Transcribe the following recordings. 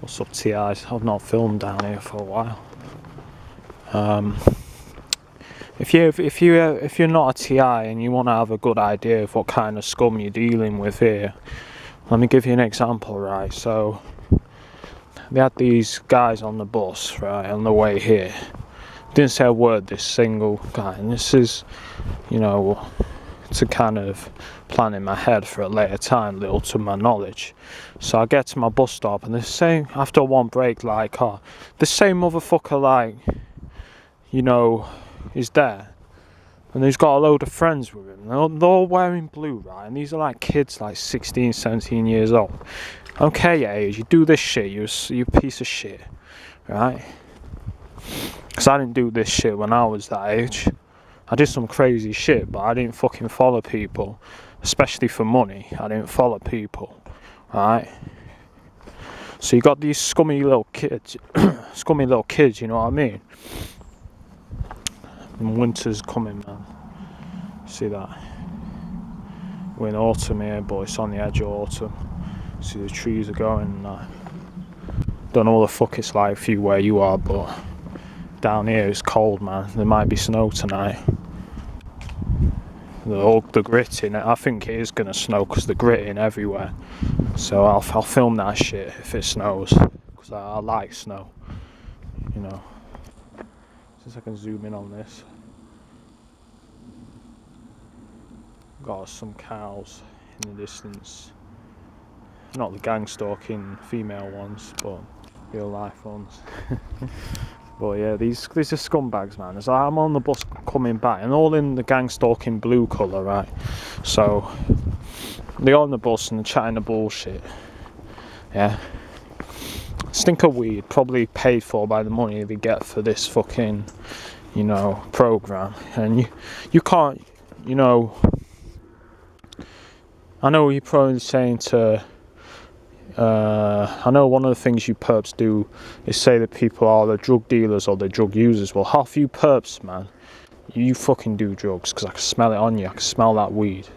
What's up, TIs? I've not filmed down here for a while. If you're not a TI and you want to have a good idea of what kind of scum you're dealing with here, let me give you an example, right? So they had these guys on the bus, right, on the way here. Didn't say a word, this single guy, and this is, to kind of plan in my head for a later time, little to my knowledge. So I get to my bus stop, and the same, after one break, the same motherfucker, is there. And he's got a load of friends with him. They're all wearing blue, right? And these are kids, 16, 17 years old. I don't care your age, you do this shit, you piece of shit, right? Because I didn't do this shit when I was that age. I did some crazy shit, but I didn't fucking follow people. Especially for money, I didn't follow people, right? So you got these scummy little kids, you know what I mean? And winter's coming, man. See that? We're in autumn here, but it's on the edge of autumn. See the trees are going. Don't know what the fuck it's like for you where you are, but down here it's cold, man. There might be snow tonight. The gritting, I think it is gonna snow because the gritting everywhere. So I'll film that shit if it snows, because I like snow. Since I can zoom in on this. Got some cows in the distance. Not the gang stalking female ones, but real life ones. But yeah, these are scumbags, man. As I'm on the bus coming back, and all in the gang stalking blue colour, right? So they're on the bus and they're chatting the bullshit. Yeah. Stink of weed, probably paid for by the money they get for this fucking, program. And you can't, I know you're probably saying to, I know one of the things you perps do is say that people are the drug dealers or the drug users. Well, half you perps, man, you fucking do drugs, because I can smell it on you. I can smell that weed.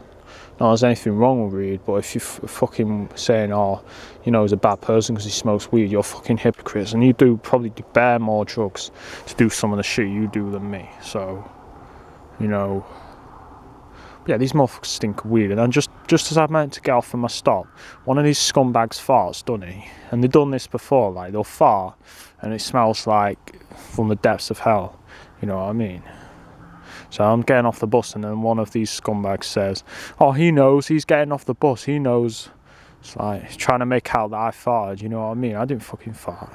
Not there's anything wrong with weed, but if you're fucking saying, he's a bad person because he smokes weed, you're fucking hypocrites. And you probably do bear more drugs to do some of the shit you do than me. So, yeah, these motherfuckers stink of weed. And then just as I meant to get off of my stop, one of these scumbags farts, doesn't he? And they've done this before, they'll fart and it smells like from the depths of hell. You know what I mean? So I'm getting off the bus, and then one of these scumbags says, "Oh, he knows, he's getting off the bus, he knows." It's he's trying to make out that I farted, you know what I mean? I didn't fucking fart.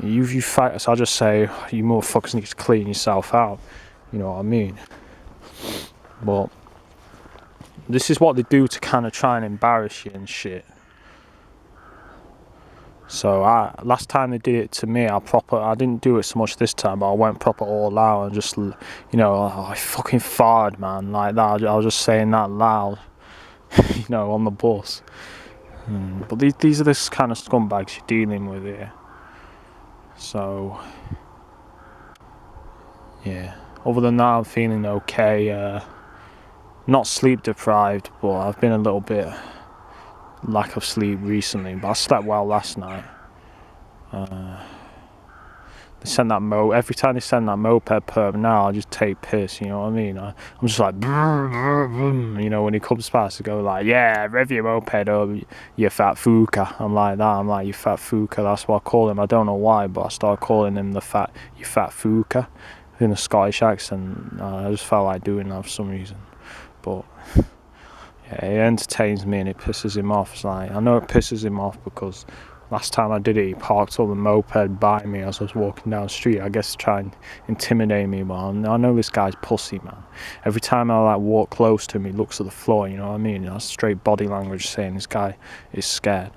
You fight us, I'll just say, you motherfuckers need to clean yourself out. You know what I mean? But this is what they do to kind of try and embarrass you and shit. So last time they did it to me, I didn't do it so much this time, but I went proper all out and just, I fucking farted, man, like that. I was just saying that loud, on the bus. But these are the kind of scumbags you're dealing with here. So, yeah. Other than that, I'm feeling okay. Not sleep deprived, but I've been a little bit lack of sleep recently, but I slept well last night. They send that every time they send that moped perp now, I just take piss, you know what I mean? I'm just like, when he comes past, I go yeah, rev your moped up, you fat fuka. I'm like that, I'm like, you fat fuka, that's what I call him. I don't know why, but I started calling him you fat fuka, in a Scottish accent. I just felt like doing that for some reason. But yeah, it entertains me and it pisses him off. I know it pisses him off because last time I did it, he parked up the moped by me as I was walking down the street. I guess to try and intimidate me, but I know this guy's pussy, man. Every time I walk close to him, he looks at the floor, you know what I mean? That's straight body language saying this guy is scared.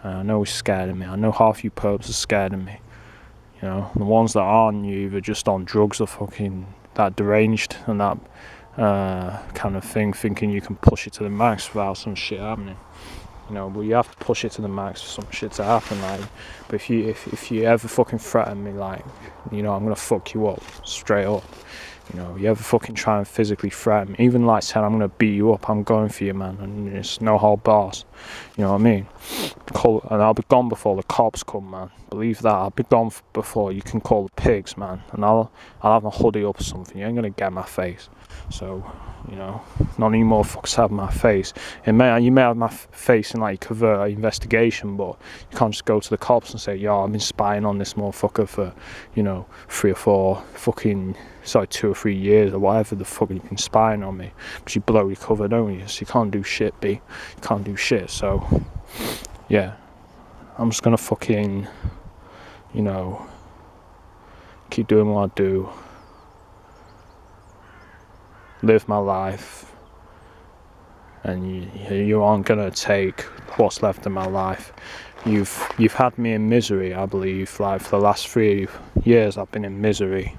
I know he's scared of me. I know half you perps are scared of me. The ones that aren't, you either just on drugs or fucking that deranged and that kind of thing, thinking you can push it to the max without some shit happening. But you have to push it to the max for some shit to happen, But if you ever fucking threaten me, I'm gonna fuck you up straight up. You know, you ever fucking try and physically threaten me, even like saying I'm gonna beat you up, I'm going for you, man, and it's no hard bars. You know what I mean? And I'll be gone before the cops come, man. Believe that. I'll be gone before you can call the pigs, man. And I'll have my hoodie up or something. You ain't gonna get my face. So, you know, none of you motherfuckers have my face. You may have my face in like covert investigation, but you can't just go to the cops and say, yo, I've been spying on this motherfucker for, you know, 2 or 3 years or whatever the fuck you've been spying on me. Because you blow your cover, don't you? So you can't do shit, B. You can't do shit. So, yeah. I'm just gonna fucking, you know, keep doing what I do. Live my life. And you aren't gonna take what's left of my life. You've had me in misery, I believe. Like for the last 3 years I've been in misery.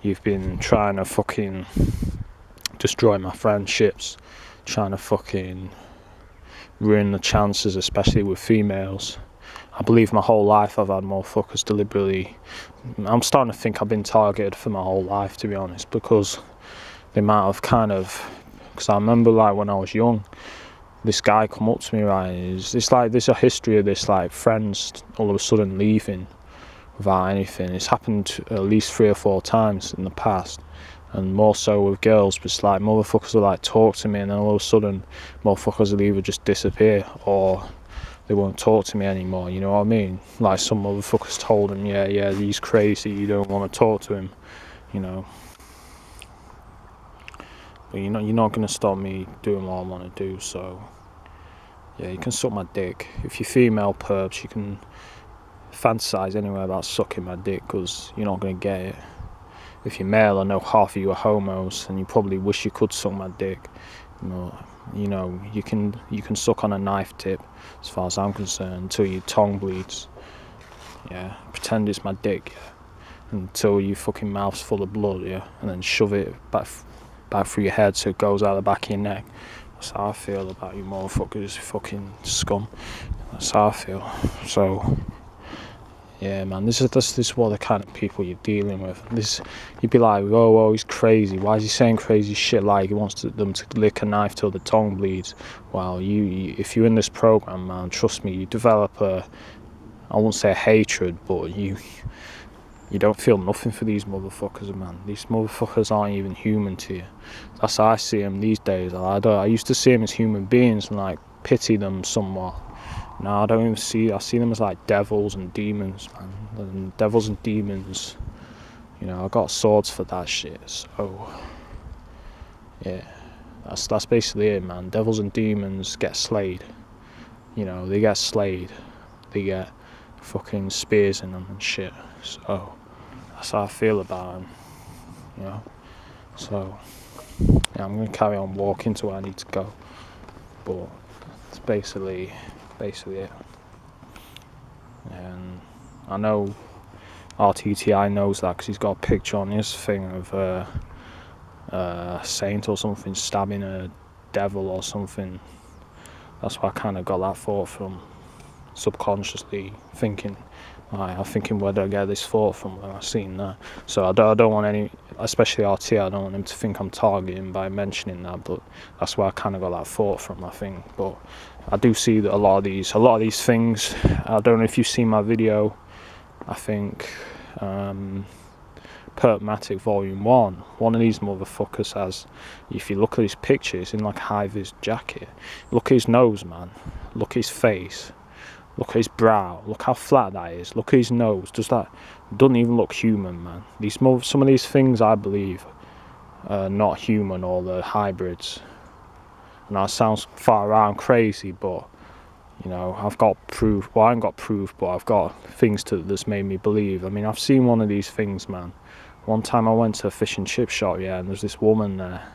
You've been trying to fucking destroy my friendships, trying to fucking ruin the chances, especially with females. I believe my whole life I've had motherfuckers deliberately. I'm starting to think I've been targeted for my whole life, to be honest, because the amount of because I remember like when I was young, this guy come up to me, right, it's like there's a history of this, like friends all of a sudden leaving without anything. It's happened at least 3 or 4 times in the past, and more so with girls. But it's like motherfuckers will like talk to me, and then all of a sudden motherfuckers will either just disappear or they won't talk to me anymore. You know what I mean? Like some motherfuckers told him, yeah, he's crazy, you don't want to talk to him, you know. But you know, you're not gonna stop me doing what I want to do. So yeah, you can suck my dick. If you're female perps, you can fantasize anyway about sucking my dick, because you're not gonna get it. If you're male, I know half of you are homos, and you probably wish you could suck my dick. You know, you can suck on a knife tip, as far as I'm concerned, until your tongue bleeds. Yeah, pretend it's my dick, yeah, until your fucking mouth's full of blood, yeah, and then shove it back through your head so it goes out the back of your neck. That's how I feel about you motherfuckers, fucking scum. That's how I feel. So yeah, man, this is what the kind of people you're dealing with. You'd be like, oh, he's crazy. Why is he saying crazy shit like he wants them to lick a knife till the tongue bleeds? Well, if you're in this program, man, trust me, you develop I won't say a hatred, but you don't feel nothing for these motherfuckers, man. These motherfuckers aren't even human to you. That's how I see them these days. I used to see them as human beings and like pity them somewhat. No, I don't even I see them as like devils and demons, man. And devils and demons, you know, I got swords for that shit. So yeah, that's basically it, man. Devils and demons get slayed. You know, they get slayed. They get fucking spears in them and shit. So that's how I feel about them, you know. So yeah, I'm gonna carry on walking to where I need to go. But it's basically it. And I know RTTI knows that, because he's got a picture on his thing of a saint or something stabbing a devil or something. That's why I kind of got that thought from, subconsciously thinking. I'm thinking, where did I get this thought from when I seen that? So I don't want any, especially RT, I don't want him to think I'm targeting by mentioning that, but that's where I kind of got that thought from, I think. But I do see that a lot of these things, I don't know if you've seen my video, I think Perpmatic Volume 1, one of these motherfuckers has, if you look at his picture, it's in like a high-vis jacket. Look at his nose, man. Look at his face. Look at his brow. Look how flat that is. Look at his nose. Doesn't even look human, man. Some of these things, I believe, are not human, or they're hybrids. And that sounds far around crazy, but you know, I've got proof. Well, I haven't got proof, but I've got things that's made me believe. I mean, I've seen one of these things, man. One time I went to a fish and chip shop, yeah, and there's this woman there.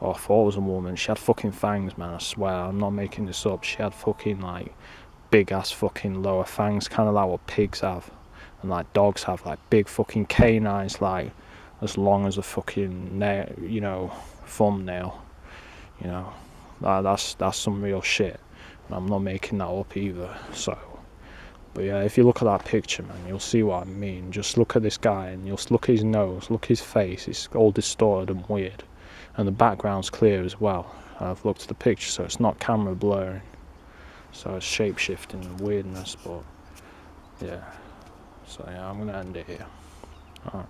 Oh, I thought it was a woman. She had fucking fangs, man. I swear, I'm not making this up. She had fucking like big ass fucking lower fangs, kind of like what pigs have, and like dogs have, like big fucking canines, like as long as a fucking nail, you know, thumbnail. You know, that's some real shit. And I'm not making that up either. So But yeah, if you look at that picture, man, you'll see what I mean. Just look at this guy and you'll look at his nose, look at his face, it's all distorted and weird. And the background's clear as well. I've looked at the picture, so it's not camera blurring. So it's shape-shifting and weirdness, but yeah. So yeah, I'm gonna end it here. Alright.